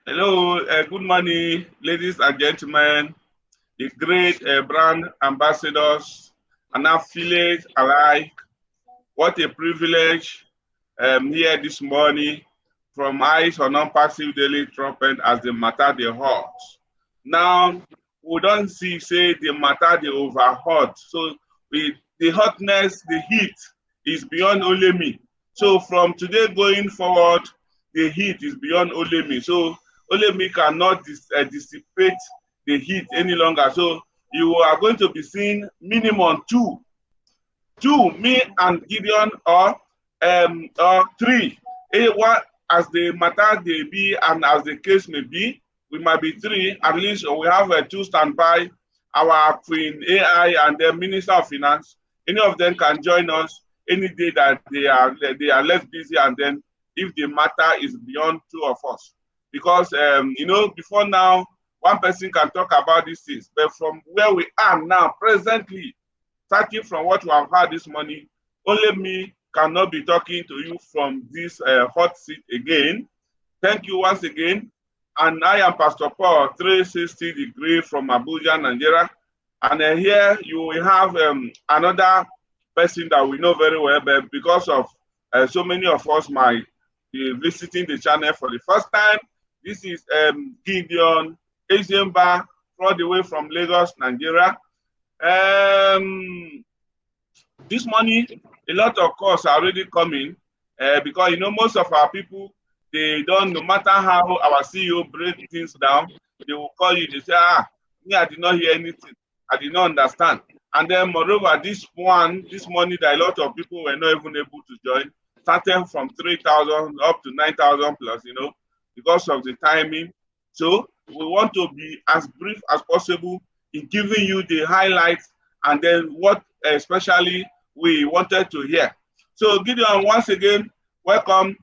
Hello, good morning, ladies and gentlemen, the great brand ambassadors and affiliates alike. What a privilege here this morning from Eyes on Non-Passive Daily Trumpet as the matter the hot. Now, we don't see, say, the matter the over hot. So, the hotness, the heat is beyond only me. So, from today going forward, the heat is beyond only me. So, only me cannot dissipate the heat any longer. So, you are going to be seeing minimum two, me and Gideon, or three. One as the matter may be and as the case may be, we might be three. At least we have two standby, our Queen AI and the Minister of Finance. Any of them can join us any day that they are less busy, and then if the matter is beyond two of us. Because before now, one person can talk about these things, but from where we are now, presently, starting from what we have heard this morning, only me cannot be talking to you from this hot seat again. Thank you once again. And I am Pastor Paul, 360 degree from Abuja, Nigeria. And here you will have another person that we know very well, but because of so many of us might be visiting the channel for the first time, this is Gideon Ezemba, all the way from Lagos, Nigeria. This morning, a lot of calls are already coming because most of our people, they don't, no matter how our CEO breaks things down, they will call you, they say, me, I did not hear anything, I did not understand. And then moreover, this morning that a lot of people were not even able to join, starting from 3,000 up to 9,000 plus, because of the timing. So we want to be as brief as possible in giving you the highlights and then what especially we wanted to hear. So Gideon, once again, welcome.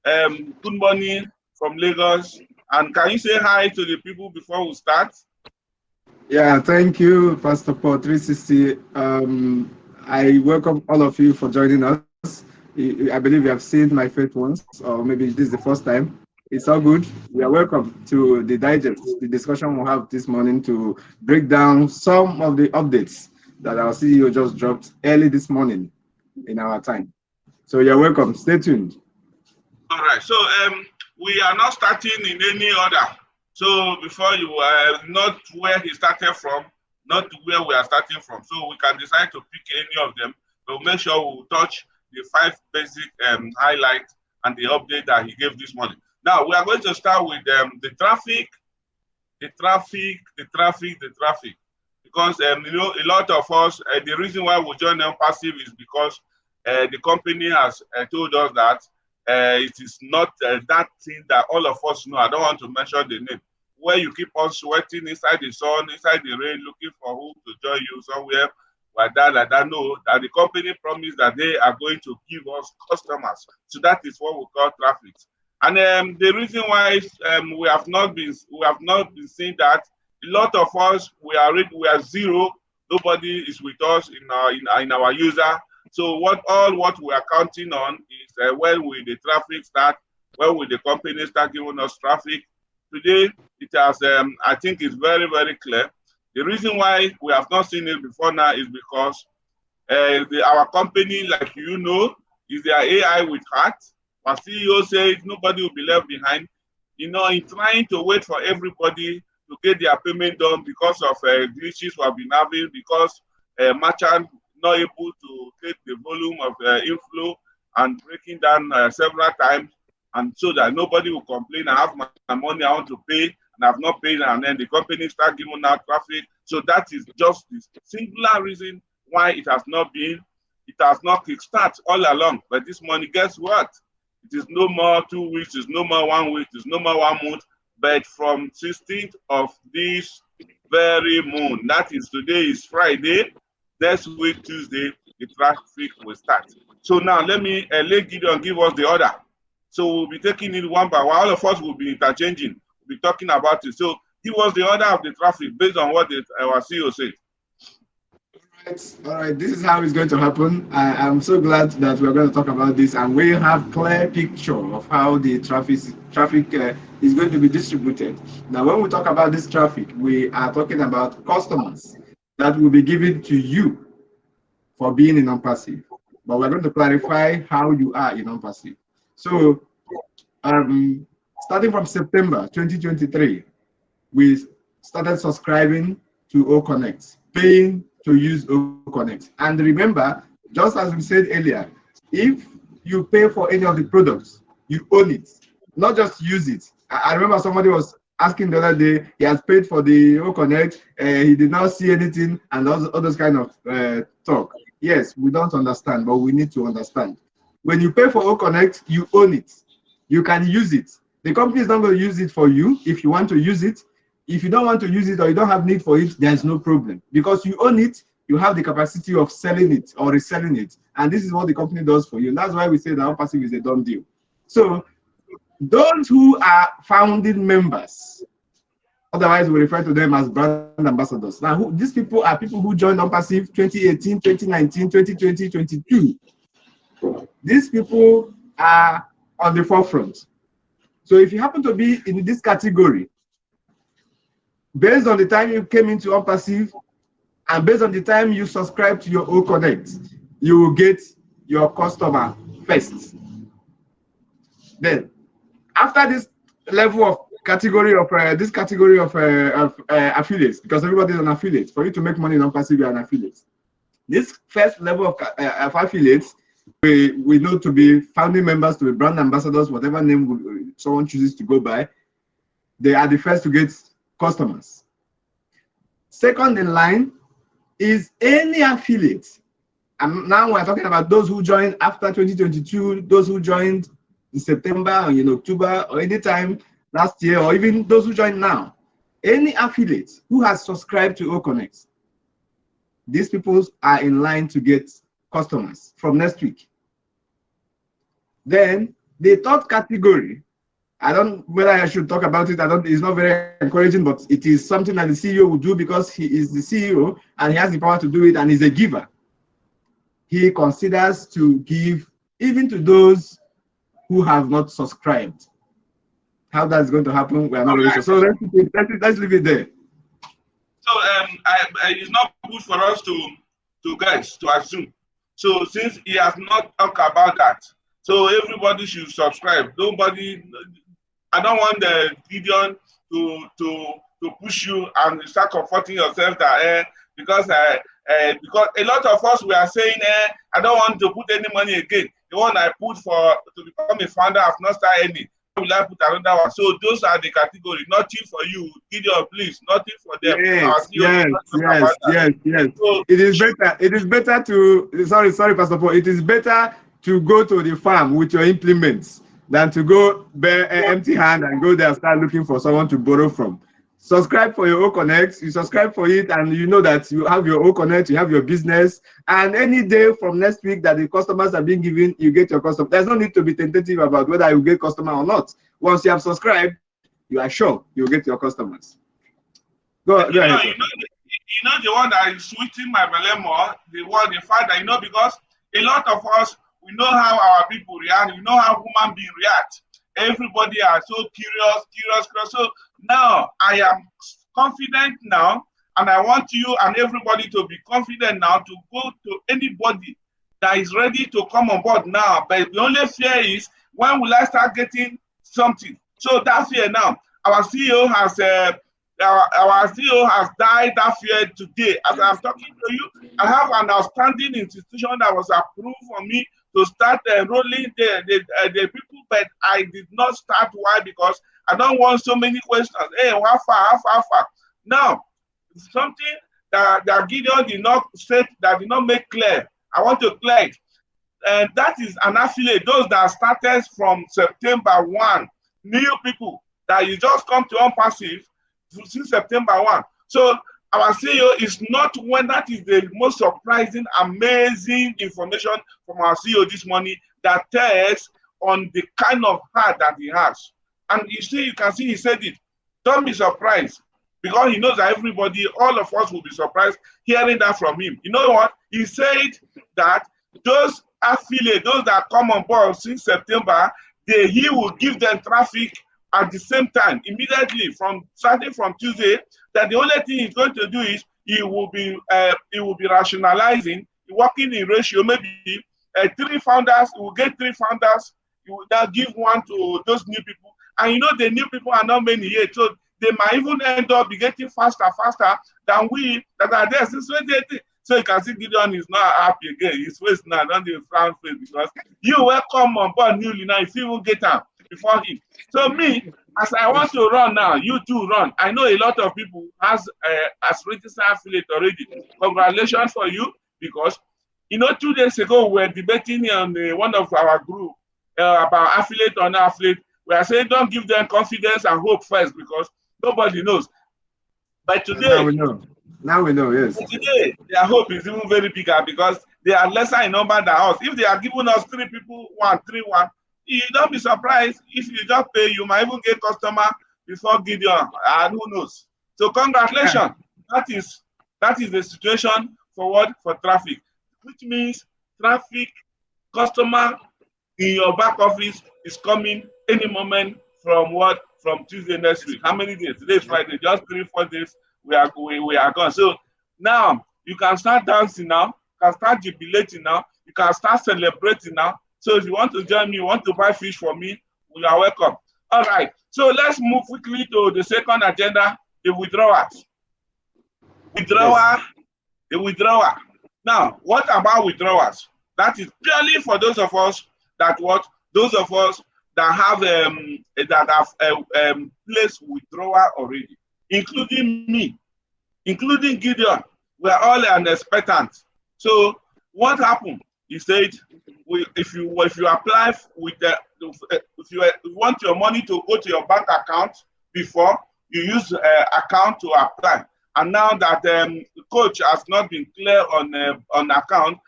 Good morning from Lagos. And can you say hi to the people before we start? Yeah, thank you, Pastor Paul 360. I welcome all of you for joining us. I believe you have seen my face once, or maybe this is the first time. It's all good. We are welcome to the digest, the discussion we'll have this morning to break down some of the updates that our CEO just dropped early this morning in our time. So you're welcome. Stay tuned. All right. So we are not starting in any order. So before you not where he started from, not where we are starting from. So we can decide to pick any of them. We'll make sure we'll touch the 5 basic highlights and the update that he gave this morning. Now we are going to start with the traffic, because a lot of us, the reason why we join ONPASSIVE is because the company has told us that it is not that thing that all of us know. I don't want to mention the name, where you keep on sweating inside the sun, inside the rain, looking for who to join you somewhere like that. No, that the company promised that they are going to give us customers. So that is what we call traffic. And the reason why we have not been seeing that, a lot of us we are zero. Nobody is with us in our user. So what we are counting on is when will the traffic start? When will the company start giving us traffic? Today it has I think it's very, very clear. The reason why we have not seen it before now is because our company, like is their AI with heart. Our CEO says nobody will be left behind. In trying to wait for everybody to get their payment done because of glitches we have been having, because merchants not able to take the volume of inflow and breaking down several times, and so that nobody will complain. I have my money, I want to pay, and I've not paid, and then the company start giving out traffic. So that is just the singular reason why it has not kickstart all along. But this morning, guess what? It is no more 2 weeks, it's no more 1 week, it's no more 1 month, but from 16th of this very moon, that is today is Friday, next week, Tuesday, the traffic will start. So now let Gideon give us the order. So we'll be taking it one by one. All of us will be interchanging. We'll be talking about it. So give us the order of the traffic based on what our CEO said. All right, this is how it's going to happen. I'm so glad that we're going to talk about this, and we have clear picture of how the traffic is going to be distributed. Now, when we talk about this traffic, we are talking about customers that will be given to you for being in non-passive. But we're going to clarify how you are in non-passive. So, starting from September 2023, we started subscribing to O Connect, paying to use O Connect. And remember, just as we said earlier, if you pay for any of the products, you own it, not just use it. I remember somebody was asking the other day, he has paid for the O Connect, he did not see anything, and all those kind of talk. Yes, we don't understand, but we need to understand. When you pay for O Connect, you own it. You can use it. The company is not going to use it for you if you want to use it. If you don't want to use it or you don't have need for it, there's no problem. Because you own it, you have the capacity of selling it or reselling it. And this is what the company does for you. And that's why we say that ONPASSIVE is a done deal. So those who are founding members, otherwise we refer to them as brand ambassadors. Now, these people are people who joined ONPASSIVE 2018, 2019, 2020, 2022. These people are on the forefront. So if you happen to be in this category, based on the time you came into ONPASSIVE and based on the time you subscribe to your O Connect, you will get your customer first. Then, after this level of category of affiliates, because everybody is an affiliate. For you to make money in ONPASSIVE, you're an affiliate. This first level of affiliates, we know to be founding members, to be brand ambassadors, whatever name someone chooses to go by. They are the first to get customers. Second in line is any affiliate. And now we're talking about those who joined after 2022, those who joined in September or in October or any time last year, or even those who joined now. Any affiliate who has subscribed to O Connect, these people are in line to get customers from next week. Then the third category, I don't know whether I should talk about it. It's not very encouraging, but it is something that the CEO will do because he is the CEO and he has the power to do it, and he's a giver. He considers to give even to those who have not subscribed. How that's going to happen, we are not really sure. So let's leave it there. So it's not good for us to assume. So since he has not talked about that, so everybody should subscribe. Nobody. I don't want the Gideon to push you and start comforting yourself that because a lot of us we are saying I don't want to put any money again. The one I put to become a founder have not started any. Will I put another one? So those are the category. Nothing for you, Gideon, please. Nothing for them. Yes. So, it is better to sorry, Pastor Paul. It is better to go to the farm with your implements than to go bare empty hand and go there and start looking for someone to borrow from. Subscribe for your O Connect, you subscribe for it, and you know that you have your O Connect, you have your business, and any day from next week that the customers are being given, you get your customer. There's no need to be tentative about whether you get customer or not. Once you have subscribed, you are sure you'll get your customers. Go ahead. You know the one that is sweeting my belly more, the fact that, because a lot of us, we know how our people react, we know how human beings react. Everybody are so curious. So now I am confident now, and I want you and everybody to be confident now to go to anybody that is ready to come on board now. But the only fear is, when will I start getting something? So that fear now, our CEO has died that fear today. As I'm talking to you, I have an outstanding institution that was approved for me to start enrolling the people, but I did not start. Why? Because I don't want so many questions. Hey, how far? Now, something that Gideon did not say, that did not make clear. I want to clear it. And that is an affiliate, those that started from September 1, new people that you just come to ONPASSIVE since September 1. So our CEO is not when that is the most surprising, amazing information from our CEO this morning that tells on the kind of heart that he has. And you can see he said it. Don't be surprised. because he knows that everybody, all of us will be surprised hearing that from him. You know what? He said that those affiliates, those that come on board since September, he will give them traffic at the same time, immediately, starting from Tuesday. That the only thing he's going to do is he will be rationalizing, working in ratio, maybe 3 founders. He will get 3 founders. He will now give 1 to those new people. And you know the new people are not many yet, so they might even end up getting faster than we that are there since 2018. So you can see Gideon is not happy again. His face now, don't even frown face, because you welcome on board newly now, if you will get out before him. So me, as I want to run now, you too run. I know a lot of people has registered affiliate already. Congratulations for you, because you know 2 days ago we were debating on one of our group about affiliate or not affiliate. We are saying don't give them confidence and hope first, because nobody knows. But today, now we know. Now we know, yes. Today, their hope is even very bigger, because they are lesser in number than us. If they are giving us 3 people, 1, 3, 1, you don't be surprised if you just pay. You might even get customer before Gideon, and who knows. So congratulations. Yeah. That is the situation for traffic, which means traffic customer in your back office is coming any moment from Tuesday next week. How many days? Today is Friday. Just 3-4 days. We are gone. So now you can start dancing now. You can start jubilating now. You can start celebrating now. So if you want to join me, you want to buy fish for me, you are welcome. All right. So let's move quickly to the second agenda, the withdrawals. The withdrawal. Now, what about withdrawals? That is purely for those of us that have placed withdrawal already, including me, including Gideon. We are all an expectant. So what happened? He said, if you apply with if you want your money to go to your bank account before, you use account to apply. And now that the coach has not been clear on account,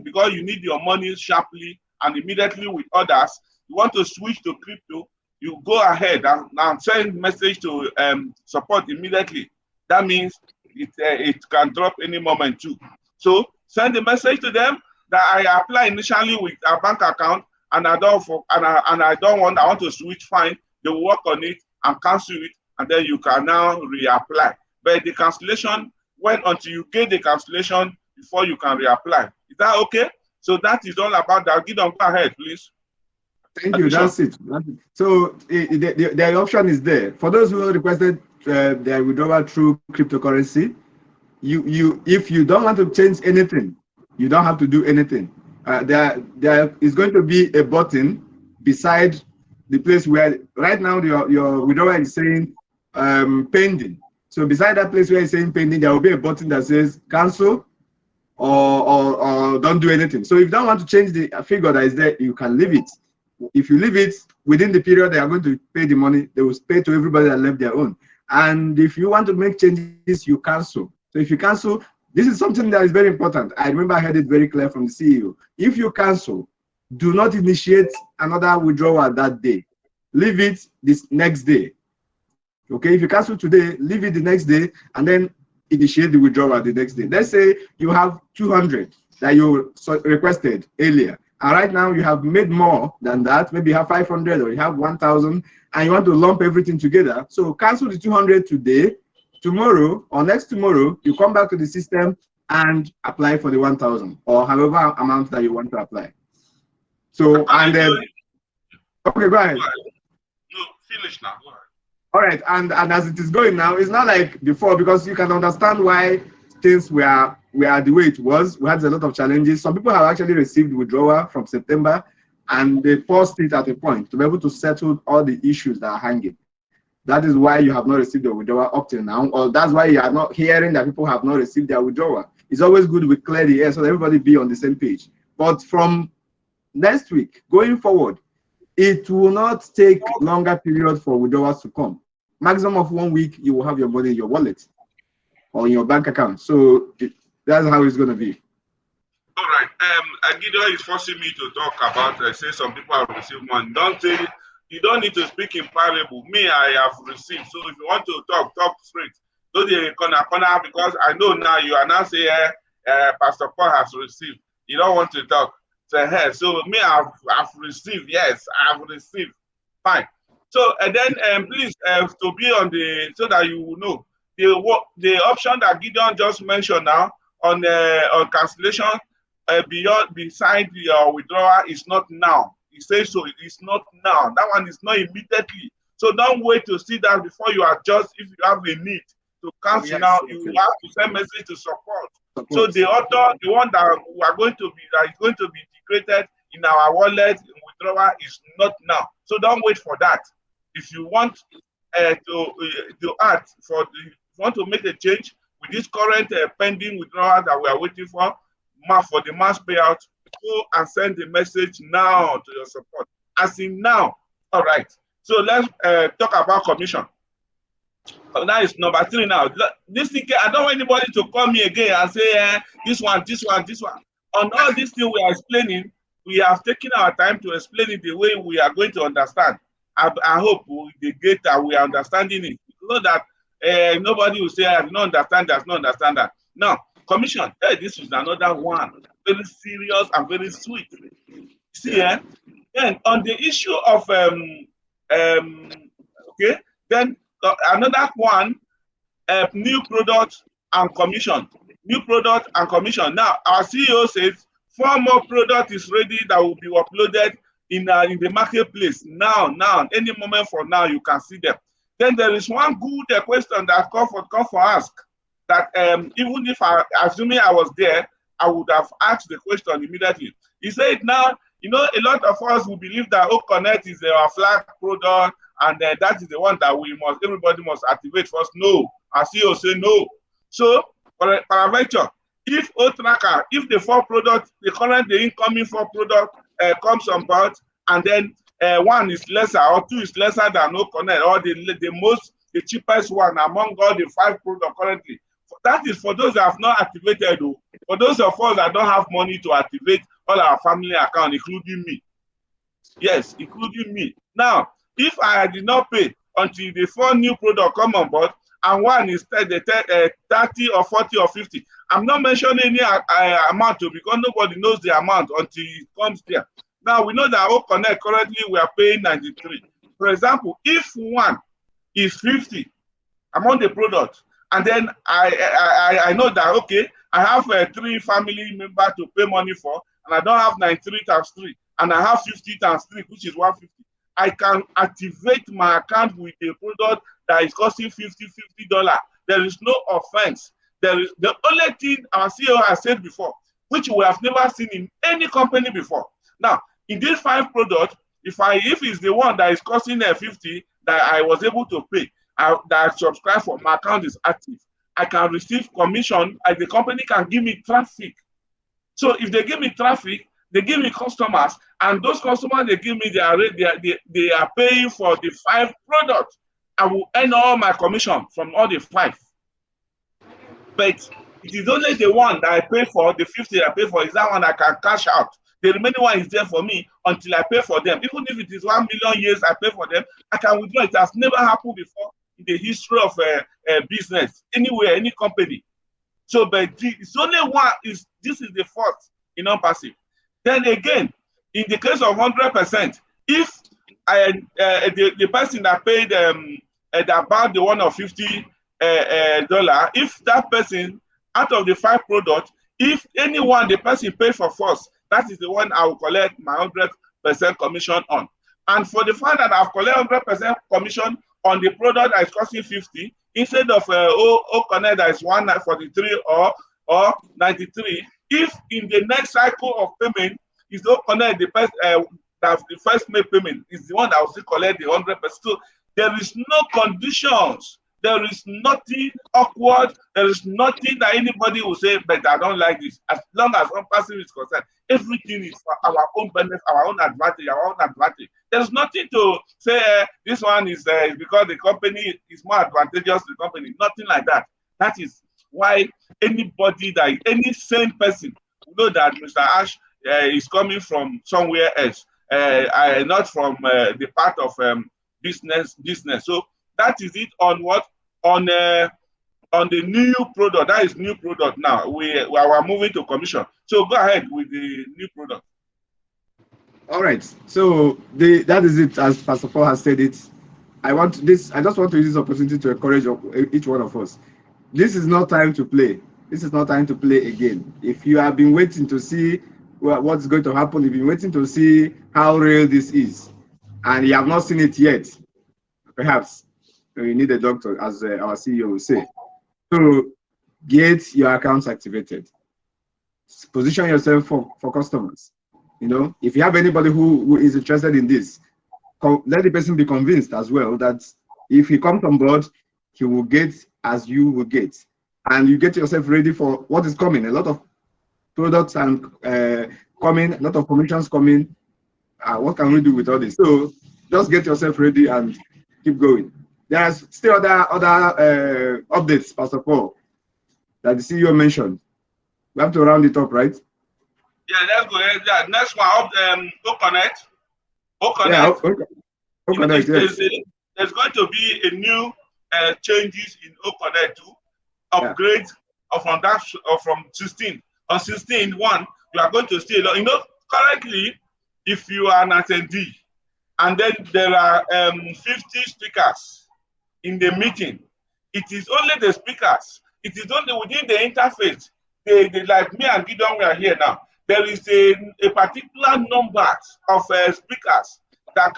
because you need your money sharply and immediately with others, you want to switch to crypto, you go ahead and send message to support immediately. That means it can drop any moment too. So send a message to them that I apply initially with a bank account, and I want to switch. Fine, they will work on it and cancel it, and then you can now reapply. But the cancellation, until you get the cancellation before you can reapply. Is that okay? So that is all about that. Gideon, go ahead, please. Thank you. That's it. So the option is there for those who requested their withdrawal through cryptocurrency. If you don't want to change anything, you don't have to do anything. There is going to be a button beside the place where right now your withdrawal is saying pending. So beside that place where it's saying pending, there will be a button that says cancel or don't do anything. So if you don't want to change the figure that is there, you can leave it. If you leave it within the period they are going to pay the money, they will pay to everybody that left their own. And if you want to make changes, you cancel. So if you cancel, this is something that is very important. I remember I heard it very clear from the CEO. If you cancel, do not initiate another withdrawal that day. Leave it this next day. Okay, if you cancel today, leave it the next day, and then initiate the withdrawal the next day. Let's say you have 200 that you requested earlier, and right now you have made more than that. Maybe you have 500 or you have 1,000, and you want to lump everything together. So cancel the 200 today. Tomorrow or next tomorrow, you come back to the system and apply for the 1,000 or however amount that you want to apply. So, and then, okay, go ahead. No, finish now. Go ahead. All right, and as it is going now, it's not like before, because you can understand why things were the way it was. We had a lot of challenges. Some people have actually received withdrawal from September, and they paused it at a point to be able to settle all the issues that are hanging. That is why you have not received the withdrawal up till now, or that's why you are not hearing that people have not received their withdrawal. It's always good we clear the air so that everybody be on the same page. But from next week going forward, it will not take longer period for withdrawals to come. Maximum of 1 week, you will have your money in your wallet or in your bank account. So that's how it's going to be. All right. Gideon is forcing me to talk about, say some people have received money. Don't say You don't need to speak in parable. Me, I have received. So if you want to talk, talk straight. Don't be corner because I know now you are now saying Pastor Paul has received. You don't want to talk. So, hey, so me, I've received. Yes, I've received. Fine. So and then please to be on the so that you will know the option that Gideon just mentioned now on cancellation beside your withdrawal is not now. He says so. It is not now. That one is not immediately. So don't wait to see that before you adjust. If you have a need to cancel now, you will have to send message to support. So the author, the one that we are going to be that is going to be integrated in our wallet in withdrawal is not now. So don't wait for that. If you want to add for the, if you want to make a change with this current pending withdrawal that we are waiting for the mass payout, go and send the message now to your support. As in now. All right. So let's talk about commission. That is number 3 now. This thing, I don't want anybody to call me again and say this one. On all these things we are explaining, we have taken our time to explain it the way we are going to understand. I hope the get that we are understanding it. So that nobody will say, I do not understand, does not understand that. Now, commission, hey, this is another one. Very serious and very sweet. See, then on the issue of okay, then another one, new product and commission. New product and commission. Now, our CEO says 4 more product is ready that will be uploaded in the marketplace. Now, any moment from now, you can see them. Then there is one good question that come for ask. That even if assuming I was there, I would have asked the question immediately. He said, now, you know, a lot of us will believe that Connect is our flag product, and that is the one that everybody must activate first. No, our CEO say no. So, for paraventure, if tracker, if the 4 products, the incoming 4 product comes on board, and then 1 is lesser or 2 is lesser than Connect, or the cheapest one among all the 5 products currently. That is for those that have not activated. For those of us that don't have money to activate all our family account, including me. Yes, including me. Now, if I did not pay until the 4 new products come on board, and 1 is 30 or 40 or 50, I'm not mentioning any amount because nobody knows the amount until it comes there. Now, we know that Connect currently we are paying 93. For example, if 1 is 50 among the products, and then I know that, okay, I have 3 family members to pay money for, and I don't have 93 times 3, and I have 50 times 3, which is 150. I can activate my account with a product that is costing $50. There is no offense. There is the only thing our CEO has said before, which we have never seen in any company before. Now, in these 5 products, if it's the one that is costing 50 that I was able to pay, that I subscribe for, my account is active, I can receive commission, and the company can give me traffic. So if they give me traffic, they give me customers, and those customers they give me, they are paying for the 5 products. I will earn all my commission from all the 5. But it is only the one that I pay for, the 50 I pay for, is that one I can cash out. The remaining one is there for me until I pay for them. Even if it is 1 million years I pay for them, I can withdraw. It has never happened before in the history of business, anywhere, any company. So, but it's only one, this is the first in ONPASSIVE. Then again, in the case of 100%, if the person that paid about the one of $50, if that person, out of the 5 products, if anyone the person paid for first, that is the one I will collect my 100% commission on. And for the fact that I've collected 100% commission on the product that is costing 50, instead of Connect that is 143 or 93, if in the next cycle of payment is Connect that the first made payment is the one that will still collect the 100%. So there is no conditions. There is nothing awkward. There is nothing that anybody will say, but I don't like this. As long as ONPASSIVE is concerned, everything is for our own benefit, our own advantage. There's nothing to say this one is because the company is more advantageous to the company. Nothing like that. That is why anybody any sane person will know that Mr. Ash is coming from somewhere else. not from the part of business. So that is it on what? On the new product. That is new product now. We are moving to commission. So go ahead with the new product. All right. So that is it, as Pastor Paul has said it. I just want to use this opportunity to encourage each one of us. This is not time to play. This is not time to play again. If you have been waiting to see what's going to happen, if you've been waiting to see how real this is, and you have not seen it yet, perhaps you need a doctor, as our CEO will say. So get your accounts activated. Position yourself for customers. If you have anybody who is interested in this, let the person be convinced as well that if he comes on board, he will get as you will get. And you get yourself ready for what is coming. A lot of products and coming, a lot of commissions coming. What can we do with all this? So just get yourself ready and keep going. There's still other updates, Pastor Paul, that the CEO mentioned. We have to round it up, right? Yeah, let's go ahead. Yeah, next one, OConnect. Yeah, OConnect, yes. There's going to be a new changes in OConnect to upgrade from 16. On 16.1, you are going to see a lot. Currently, if you are an attendee, and then there are 50 speakers in the meeting, it is only the speakers. It is only within the interface. They like me and Gideon, we are here now. There is a particular number of speakers that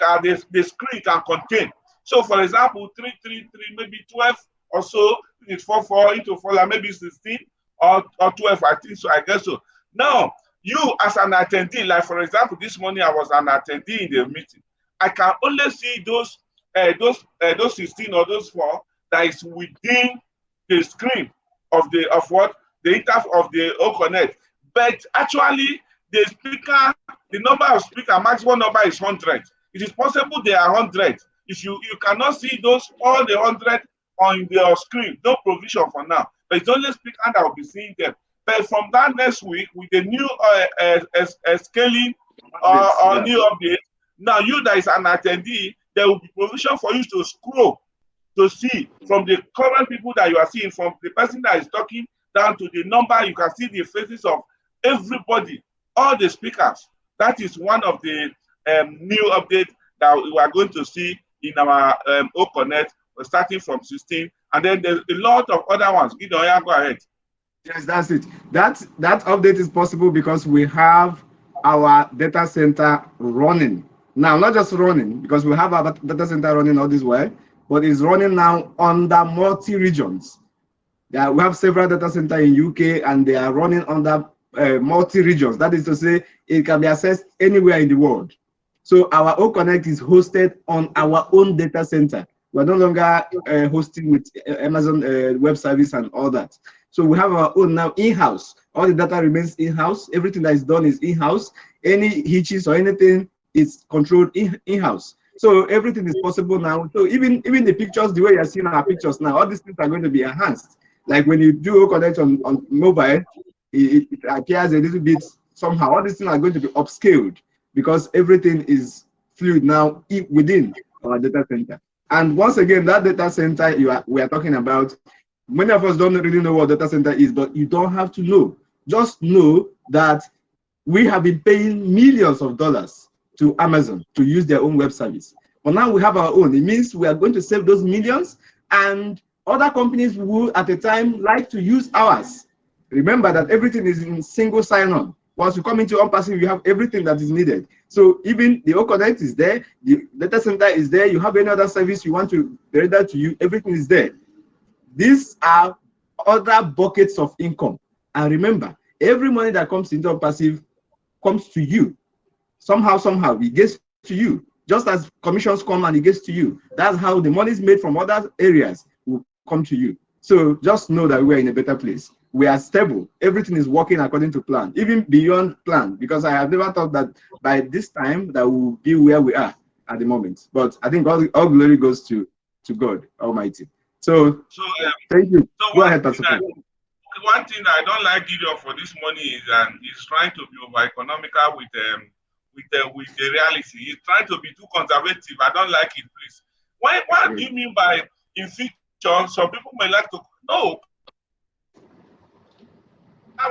the screen can contain. So, for example, 333, maybe 12 or so, it's 4 into 4, like maybe 16 or 12, I think so, I guess so. Now, you as an attendee, like for example, this morning I was an attendee in the meeting. I can only see those 16 or those 4 that is within the screen of the interface of the OConnect. But actually, the number of speaker, maximum number is 100. It is possible there are 100. If you cannot see all the 100 on your screen, no provision for now. But it's only speaker that will be seeing them. But from that next week, with the new scaling or new update, now you that is an attendee, there will be provision for you to scroll to see from the current people that you are seeing, from the person that is talking down to the number. You can see the faces of everybody, all the speakers. That is one of the new updates that we are going to see in our OConnect, starting from 16. And then there's a lot of other ones. Gideon, go ahead. Yes, that's it. That update is possible because we have our data center running. Now, not just running, because we have our data center running all this way, but it's running now under multi-regions. Yeah, we have several data centers in UK, and they are running under multi-regions. That is to say, it can be accessed anywhere in the world. So our OConnect is hosted on our own data center. We're no longer hosting with Amazon Web Service and all that. So we have our own now in-house. All the data remains in-house. Everything that is done is in-house. Any hitches or anything is controlled in-house. So everything is possible now. So even the pictures, the way you're seeing our pictures now, all these things are going to be enhanced. Like when you do OConnect on mobile, it appears a little bit somehow. All these things are going to be upscaled because everything is fluid now within our data center. And once again, that data center we are talking about, many of us don't really know what data center is, but you don't have to know. Just know that we have been paying millions of dollars to Amazon to use their own web service. But now we have our own. It means we are going to save those millions, and other companies will at a time like to use ours. Remember that everything is in single sign-on. Once you come into ONPASSIVE, you have everything that is needed. So even the OConnect is there, the data center is there, you have any other service you want to render to you, everything is there. These are other buckets of income. And remember, every money that comes into ONPASSIVE comes to you. Somehow, it gets to you. Just as commissions come and it gets to you. That's how the money is made from other areas will come to you. So just know that we're in a better place. We are stable. Everything is working according to plan, even beyond plan, because I have never thought that by this time that we'll be where we are at the moment. But I think all glory goes to God Almighty. So thank you. So go ahead, Pastor. One thing that I don't like Gideon for this money is he's trying to be over economical with with the reality. He's trying to be too conservative. I don't like it, please. What do you mean by in future? Some people may like to know to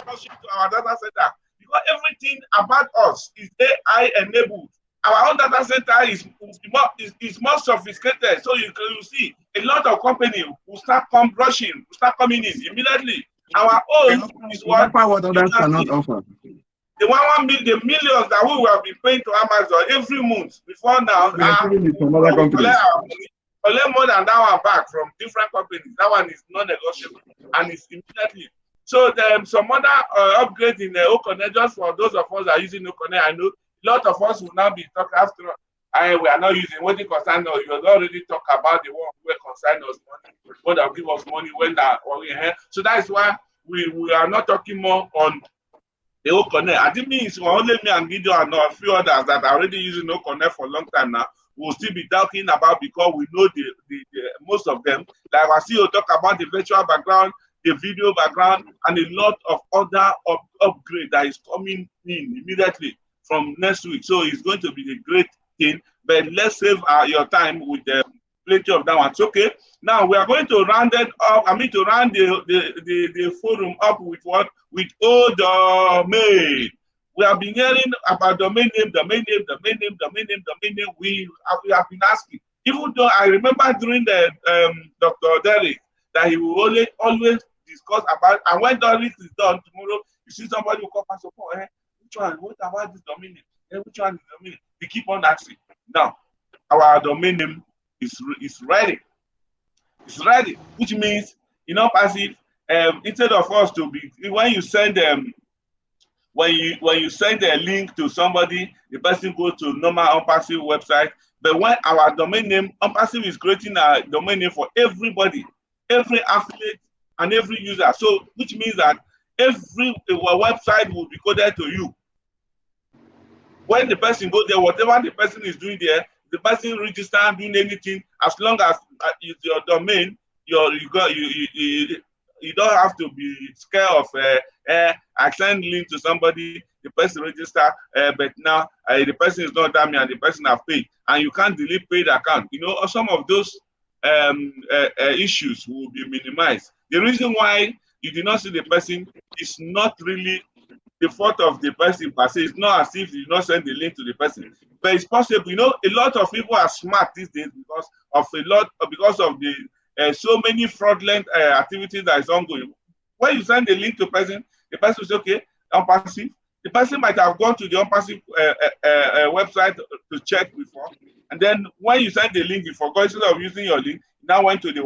our data center because everything about us is AI enabled. Our own data center is more sophisticated. So you see a lot of companies will start rushing, will start coming in immediately. Our own is what others cannot offer. The the millions that we will be paying to Amazon every month before now, we collect more than that one back from different companies. That one is non-negotiable and it's immediately. So some other upgrade in the Oconnect, just for those of us that are using Oconnect, I know a lot of us will now be talking after. We are not using what they concern us. You already talk about the one who concern us money, what will give us money when that. So that is why we are not talking more on the Oconnect. I think it's only me and Gideon and a few others that are already using Oconnect for a long time now. We'll still be talking about because we know the most of them. Like I see you talk about the virtual background, the video background, and a lot of other upgrade that is coming in immediately from next week. So it's going to be a great thing. But let's save your time with the plenty of that one. It's okay. Now we are going to round it up. I mean to round the forum up with what? With domain. We have been hearing about domain name. We have been asking. Even though I remember during the Dr. Derek that he will always discuss about, and when Derek is done tomorrow, you see somebody will come and say, oh, which one? What about this domain name? Which one is the domain name? We keep on asking. Now, our domain name is ready. It's ready, which means, passive. Instead of us to be, when you send when you send a link to somebody, the person goes to normal ONPASSIVE website. But when our domain name, ONPASSIVE is creating a domain name for everybody, every affiliate and every user. So, which means that every website will be coded to you. When the person goes there, whatever the person is doing there, the person register doing anything, as long as it's your domain, you don't have to be scared of I send link to somebody, the person register, but now the person is not damn and the person have paid, and you can't delete paid account. Some of those issues will be minimized. The reason why you did not see the person is not really the fault of the person per se. It's not as if you did not send the link to the person, but it's possible. A lot of people are smart these days because of the so many fraudulent activities that is ongoing. When you send the link to person, the person will say, okay, ONPASSIVE. The person might have gone to the ONPASSIVE website to check before, and then when you send the link, you forgot, instead of using your link, you now went to the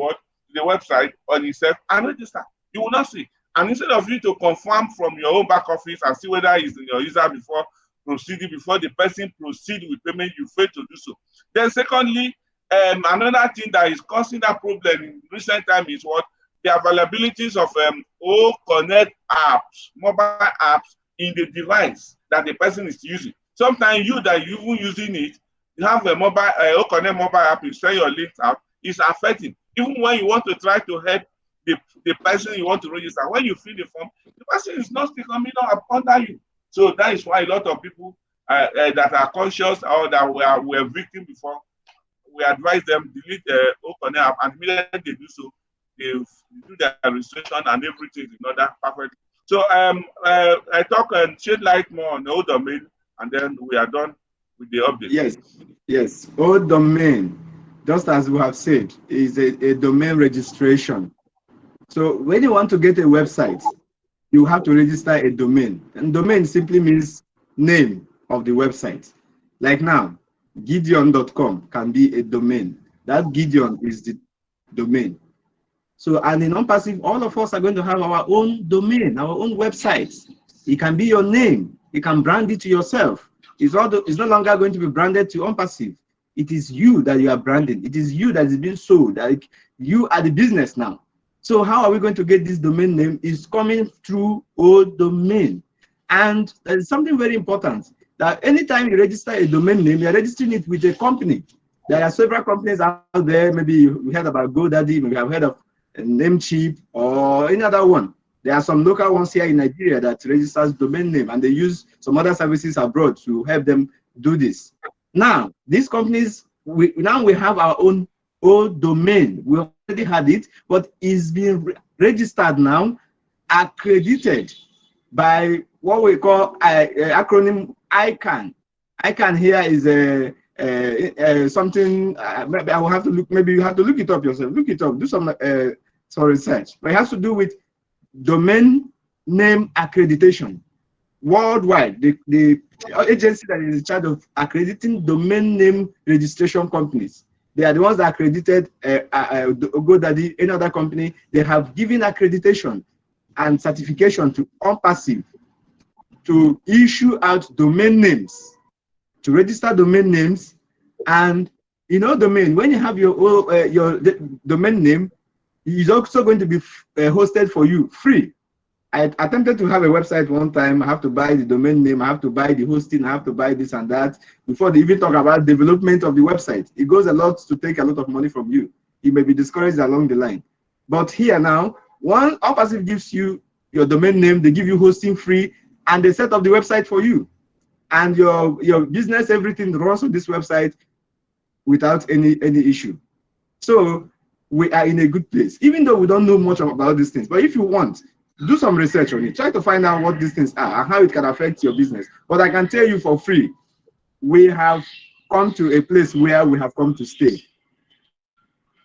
website on yourself and register. You will not see. And instead of you to confirm from your own back office and see whether it's in your user before the person proceed with payment, you fail to do so. Then secondly, another thing that is causing that problem in recent time is what? The availabilities of Oconnect apps, mobile apps in the device that the person is using. Sometimes you that you even using it, you have a mobile Oconnect mobile app, you send your links out, it's affecting. Even when you want to try to help the person you want to register, when you fill the form, the person is not still coming up under you. So that is why a lot of people that are conscious or that were victims before, we advise them delete the Oconnect app, and immediately they do so, they do their registration and everything in order perfectly. So I talk and shed light more on the old domain, and then we are done with the update. Yes. Old domain, just as we have said, is a domain registration. So when you want to get a website, you have to register a domain. And domain simply means name of the website. Like now, Gideon.com can be a domain. That Gideon is the domain. So, and in ONPASSIVE, all of us are going to have our own domain, our own websites. It can be your name. You can brand it to yourself. It's no longer going to be branded to ONPASSIVE. It is you that you are branding. It is you that is being sold. Like, you are the business now. So how are we going to get this domain name? Is coming through old domain. And there is something very important, that anytime you register a domain name, you're registering it with a company. There are several companies out there. Maybe we heard about GoDaddy, maybe have heard of Namecheap or any other one. There are some local ones here in Nigeria that registers domain name, and they use some other services abroad to help them do this. Now, these companies, we have our own domain. We already had it, but it's being registered now, accredited by what we call acronym ICANN. ICANN here is something. Maybe I will have to look. Maybe you have to look it up yourself. Look it up. Do some research. But it has to do with domain name accreditation worldwide. The agency that is in charge of accrediting domain name registration companies. They are the ones that accredited GoDaddy, any other company. They have given accreditation and certification to ONPASSIVE to issue out domain names, to register domain names. And domain, when you have your domain name, it's also going to be hosted for you free. I attempted to have a website one time. I have to buy the domain name, I have to buy the hosting, I have to buy this and that before they even talk about development of the website. It goes a lot to take a lot of money from you. You may be discouraged along the line. But here now, ONPASSIVE gives you your domain name, they give you hosting free, and they set up the website for you. And your business, everything runs on this website without any issue. So we are in a good place, even though we don't know much about these things. But if you want, do some research on it. Try to find out what these things are and how it can affect your business. But I can tell you for free, we have come to a place where we have come to stay.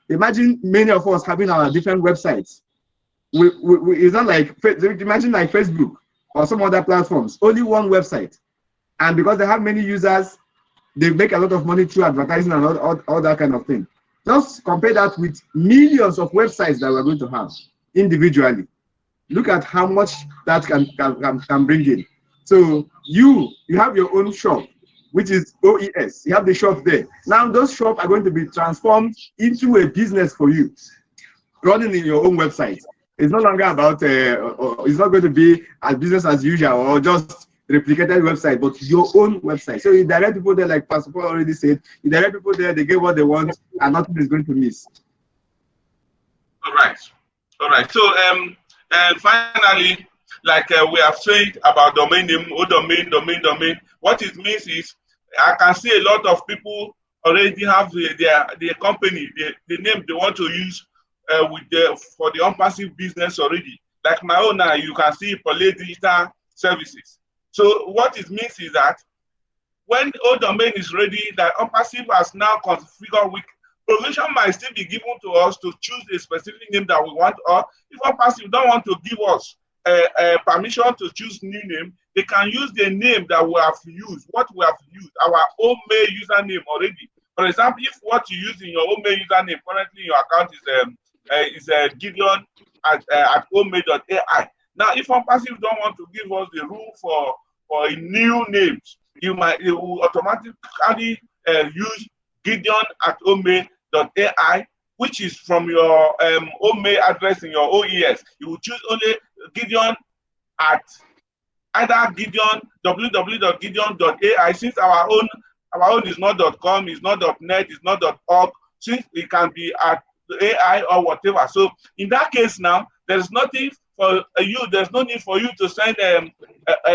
Imagine many of us having our different websites. It's not like, imagine like Facebook or some other platforms, only one website. And because they have many users, they make a lot of money through advertising and all that kind of thing. Just compare that with millions of websites that we're going to have individually. Look at how much that can bring in. So you have your own shop, which is OES. You have the shop there. Now those shops are going to be transformed into a business for you, running in your own website. It's no longer about, it's not going to be a business as usual or just replicated website, but your own website. So you direct people there, like Pastor Paul already said, you direct people there, they get what they want, and nothing is going to miss. All right. So, and finally, like we have said about domain name, domain. What it means is, I can see a lot of people already have their company, the name they want to use for the ONPASSIVE business already. Like my own now, you can see Polay Digital Services. So what it means is that when old domain is ready, that ONPASSIVE has now configured with permission might still be given to us to choose a specific name that we want, or if ONPASSIVE don't want to give us permission to choose new name, they can use the name that we have used, our own mail username already. For example, if what you use in your own mail username currently in your account is Gideon at homemail.ai. Now, if ONPASSIVE don't want to give us the room for a new names, you will automatically use Gideon at homemail.ai, which is from your homemail address in your OES. You will choose only Gideon at either Gideon, www.gideon.ai, since our own is not .com, is not .net, is not .org, since it can be at AI or whatever. So in that case now, there's nothing for you, there's no need for you to send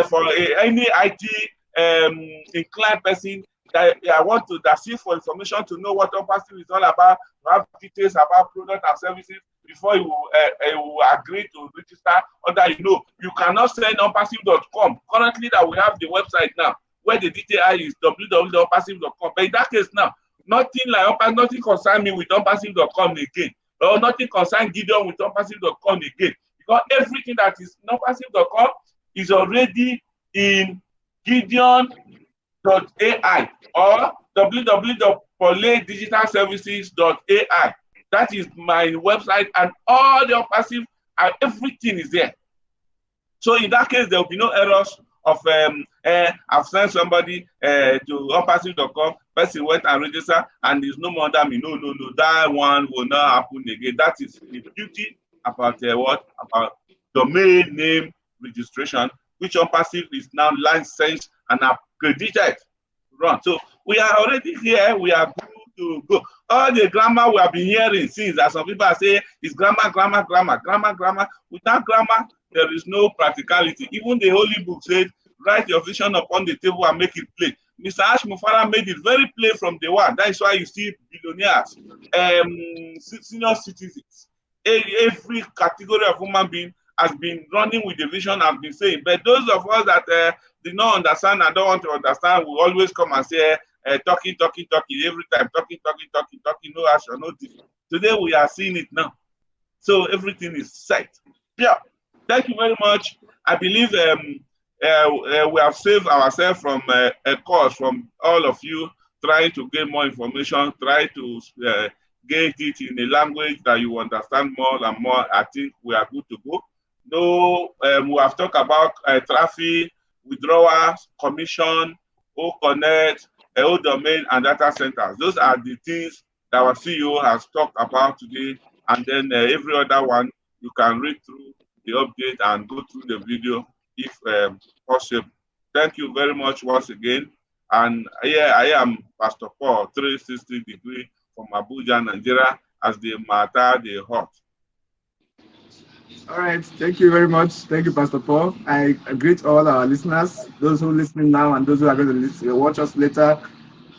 for any IT inclined person that seek for information to know what ONPASSIVE is all about, to have details about products and services before you will agree to register. Or that you cannot send ONPASSIVE.com. Currently, that we have the website now where the detail is www.onpassive.com. But in that case now, nothing concern me with ONPASSIVE.com again, or nothing concern Gideon with ONPASSIVE.com again, because everything that is ONPASSIVE.com is already in Gideon.ai or www.polaydigitalservices.ai. That is my website, and all the ONPASSIVE and everything is there. So in that case, there will be no errors of I've sent somebody to ONPASSIVE.com, person went and register, and there's no more than me. No, that one will not happen again. That is the beauty about about domain name registration, which ONPASSIVE is now licensed and accredited to run. So we are already here. We are good to go. All the grammar we have been hearing since, as some people are saying, is grammar. Without grammar, there is no practicality. Even the Holy Book said, write your vision upon the table and make it plain. Mr. Ash Mufara made it very plain from day one. That is why you see billionaires, senior citizens, every category of human being has been running with the vision I've been saying. But those of us that did not understand and don't want to understand will always come and say, talking every time, talking, no action, no this. Today we are seeing it now. So everything is set. Yeah. Thank you very much. I believe we have saved ourselves from a course from all of you trying to get more information, try to get it in a language that you understand more and more. I think we are good to go. No, we have talked about traffic, withdrawals, commission, O-Connect, O-Domain, and data centers. Those are the things that our CEO has talked about today. And then every other one, you can read through the update and go through the video if possible. Thank you very much once again. And yeah, I am Pastor Paul, 360 degree from Abuja, Nigeria, as the matter the hot. All right, thank you very much. Thank you, Pastor Paul. I greet all our listeners, those who are listening now and those who are going to listen, watch us later.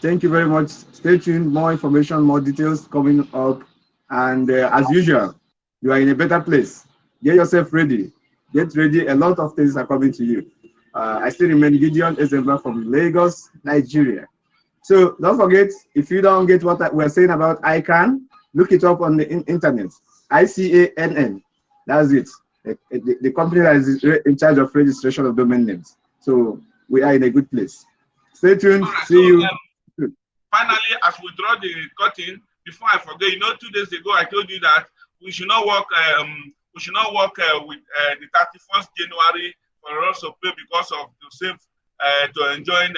Thank you very much. Stay tuned, more information, more details coming up. And as usual, you are in a better place. Get yourself ready. Get ready. A lot of things are coming to you. I still remain Gideon Ezemba from Lagos, Nigeria. So don't forget, if you don't get what we're saying about ICANN, look it up on the internet. ICANN. That's it. The company that is in charge of registration of domain names. So we are in a good place. Stay tuned. Right, see you. Finally, as we draw the curtain, before I forget, 2 days ago I told you that we should not work. We should not work with the 31st January for us to pay because of to save to enjoy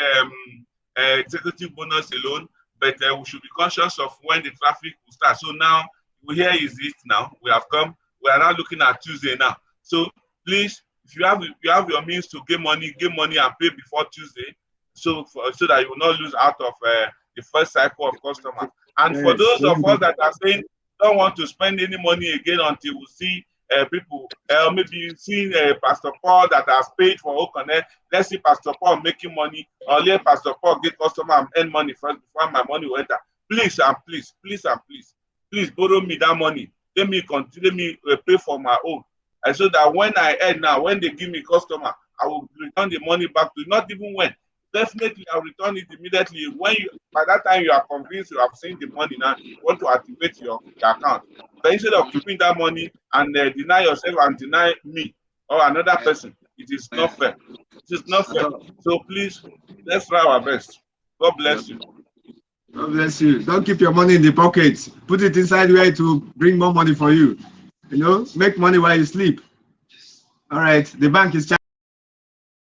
executive bonus alone. But we should be conscious of when the traffic will start. So now here is it. Now we have come. We are now looking at Tuesday now. So please, if you have your means to get money and pay before Tuesday, so that you will not lose out of the first cycle of customers. And for those of us that are saying don't want to spend any money again until we see people, maybe seeing Pastor Paul that has paid for O-Connect, let's see Pastor Paul making money, or let Pastor Paul get customer and earn money first before my money will enter. Please and please, please borrow me that money. Let me pay for my own. And so that when I earn now, when they give me customer, I will return the money back to you. Not even when. Definitely, I'll return it immediately. When by that time you are convinced you have seen the money now, you want to activate your account. But instead of keeping that money and deny yourself and deny me or another person, it is not fair. It is not fair. So please, let's try our best. God bless you. God bless you. Don't keep your money in the pocket. Put it inside where it will bring more money for you. Make money while you sleep. All right. The bank is